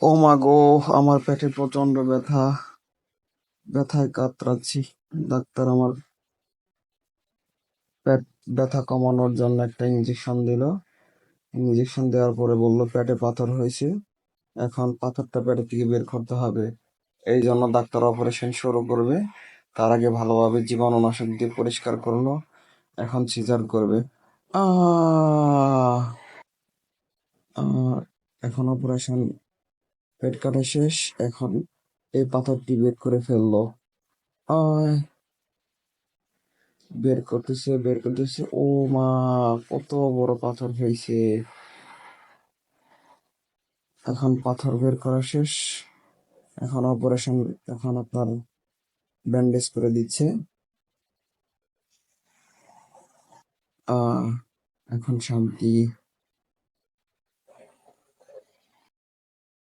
ও মা গো, আমার পেটে প্রচন্ড ব্যথা, ব্যথায় কাতরাচ্ছি। ডাক্তার আমার পেট ব্যথা কমানোর জন্য একটা ইঞ্জেকশন দিল। ইঞ্জেকশন দেওয়ার পরে বলল পেটে পাথর হয়েছে, এখন পাথরটা পেটে থেকে বের করতে হবে। এই জন্য ডাক্তার অপারেশন শুরু করবে। তার আগে ভালোভাবে জীবাণুনাশক দিয়ে পরিষ্কার করলো, এখন সিজার করবে। আহ আহ, এখন অপারেশন, পেট কাটা শেষ। এখন এই পাথরটি বের করে ফেললো। আহ বের করতেছে। ও মা, কত বড় পাথর হয়েছে! এখন পাথর বের করা শেষ। এখন অপারেশন, এখন আপনার ব্যান্ডেজ করে দিচ্ছে। আহ এখন শান্তি।